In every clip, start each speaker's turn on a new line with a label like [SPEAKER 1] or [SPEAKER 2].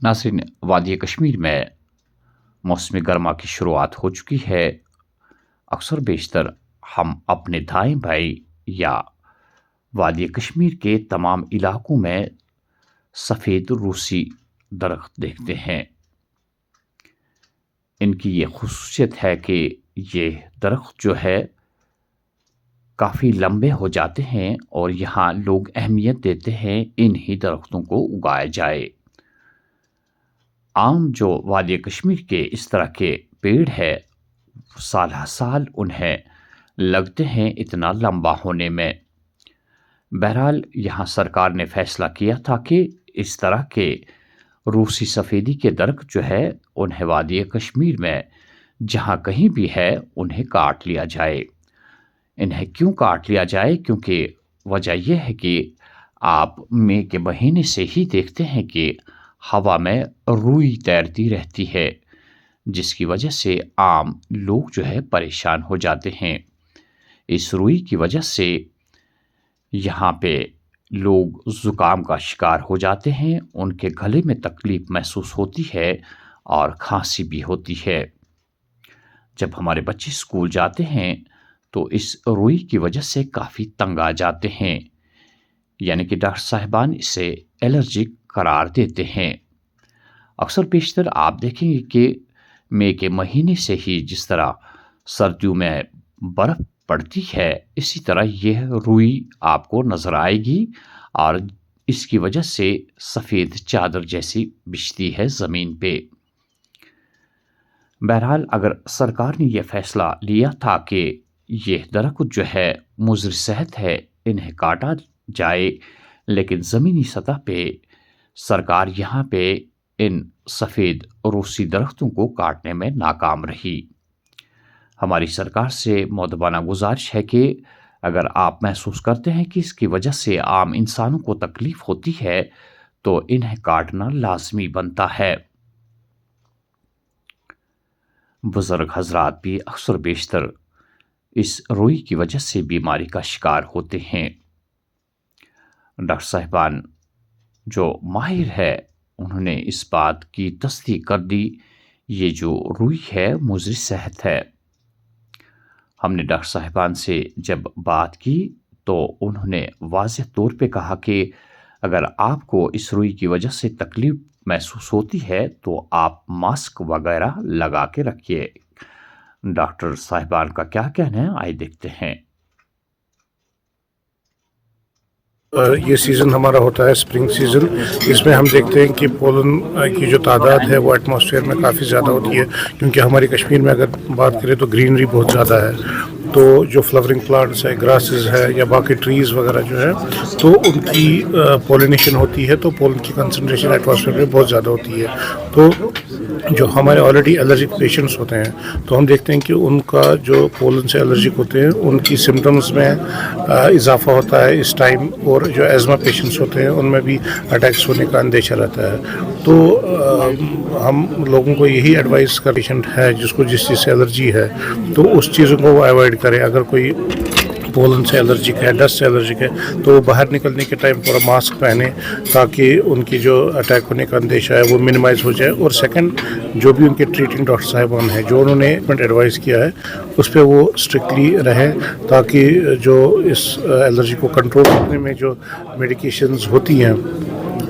[SPEAKER 1] नाज़रीन, वादी कश्मीर में मौसम गर्मा की शुरुआत हो चुकी है। अक्सर बेशतर हम अपने दाएं बाएं या वादी कश्मीर के तमाम इलाकों में सफ़ेद रूसी दरख्त देखते हैं। इनकी ये खुसूसियत है कि ये दरख्त जो है काफ़ी लंबे हो जाते हैं और यहाँ लोग अहमियत देते हैं इन्हीं दरख्तों को उगाया जाए। आम जो वादी कश्मीर के इस तरह के पेड़ है, साल हर साल उन्हें लगते हैं इतना लंबा होने में। बहरहाल यहाँ सरकार ने फैसला किया था कि इस तरह के रूसी सफ़ेदी के दरख्त जो है उन्हें वादी कश्मीर में जहाँ कहीं भी है उन्हें काट लिया जाए। इन्हें क्यों काट लिया जाए? क्योंकि वजह यह है कि आप मई के महीने से ही देखते हैं कि हवा में रुई तैरती रहती है, जिसकी वजह से आम लोग जो है परेशान हो जाते हैं। इस रुई की वजह से यहाँ पे लोग ज़ुकाम का शिकार हो जाते हैं, उनके गले में तकलीफ़ महसूस होती है और खांसी भी होती है। जब हमारे बच्चे स्कूल जाते हैं तो इस रुई की वजह से काफ़ी तंग आ जाते हैं, यानी कि डॉक्टर साहिबान इसे एलर्जिक करार देते हैं। अक्सर बेशतर आप देखेंगे कि मई के महीने से ही जिस तरह सर्दियों में बर्फ़ पड़ती है, इसी तरह यह रुई आपको नज़र आएगी और इसकी वजह से सफ़ेद चादर जैसी बिछती है ज़मीन पे। बहरहाल अगर सरकार ने यह फ़ैसला लिया था कि ये दरख्त जो है मुज़र सेहत है, इन्हें काटा जाए, लेकिन ज़मीनी सतह पे सरकार यहाँ पे इन सफ़ेद रूसी दरख्तों को काटने में नाकाम रही। हमारी सरकार से मुअद्दबाना गुजारिश है कि अगर आप महसूस करते हैं कि इसकी वजह से आम इंसानों को तकलीफ़ होती है तो इन्हें काटना लाजमी बनता है। बुज़ुर्ग हज़रात भी अक्सर बेशतर इस रुई की वजह से बीमारी का शिकार होते हैं। डॉक्टर साहिबान जो माहिर है उन्होंने इस बात की तस्दीक कर दी, ये जो रुई है मुज़र सेहत है। हमने डॉक्टर साहिबान से जब बात की तो उन्होंने वाज़ेह तौर पे कहा कि अगर आपको इस रुई की वजह से तकलीफ़ महसूस होती है तो आप मास्क वगैरह लगा के रखिए। डॉक्टर साहिबान का क्या कहना है, आइए देखते हैं।
[SPEAKER 2] ये सीज़न हमारा होता है स्प्रिंग सीज़न। इसमें हम देखते हैं कि पोलन की जो तादाद है वो एटमॉस्फेयर में काफ़ी ज़्यादा होती है, क्योंकि हमारी कश्मीर में अगर बात करें तो ग्रीनरी बहुत ज़्यादा है। तो जो फ्लावरिंग प्लांट्स है, ग्रासेस है या बाकी ट्रीज़ वगैरह जो है, तो उनकी पोलिनेशन होती है, तो पोलन की कंसंट्रेशन एटमॉस्फेयर में बहुत ज़्यादा होती है। तो जो हमारे ऑलरेडी एलर्जिक पेशेंट्स होते हैं तो हम देखते हैं कि उनका जो पोलन से एलर्जिक होते हैं उनकी सिम्टम्स में इजाफा होता है इस टाइम, और जो एज़मा पेशेंट्स होते हैं उनमें भी अटैक्स होने का अंदेशा रहता है। तो हम लोगों को यही एडवाइस का पेशेंट है जिसको जिस चीज़ से एलर्जी है तो उस चीज़ों को वो अवॉइड करें। अगर कोई पोलन से एलर्जिक है, डस्ट से एलर्जिक है, तो बाहर निकलने के टाइम पूरा मास्क पहने ताकि उनकी जो अटैक होने का अंदेशा है वो मिनिमाइज़ हो जाए। और सेकंड, जो भी उनके ट्रीटिंग डॉक्टर साहिबान हैं जो उन्होंने एडवाइस किया है उस पर वो स्ट्रिक्टली रहें, ताकि जो इस एलर्जी को कंट्रोल करने में जो मेडिकेशंस होती हैं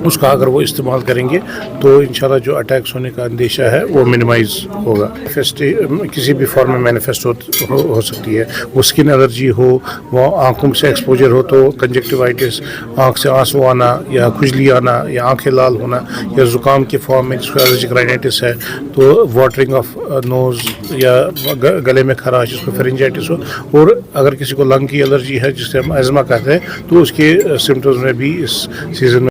[SPEAKER 2] उसका अगर वो इस्तेमाल करेंगे तो इंशाल्लाह जो अटैक्स होने का अंदेशा है वो मिनिमाइज़ होगा। किसी भी फॉर्म में मैनिफेस्ट हो सकती है। वो स्किन एलर्जी हो, वो आँखों से एक्सपोजर हो तो कंजक्टिवाइटिस, आँख से आंसू आना या खुजली आना या आँखें लाल होना, या ज़ुकाम के फॉर्म में जिसको एलर्जिक राइनाइटिस है तो वाटरिंग ऑफ नोज़ या गले में खराश जिसको फेरिंजाइटिस हो। और अगर किसी को लंग की एलर्जी है जिससे हम एज़मा कहते हैं तो उसके सिम्टम्स में भी इस सीज़न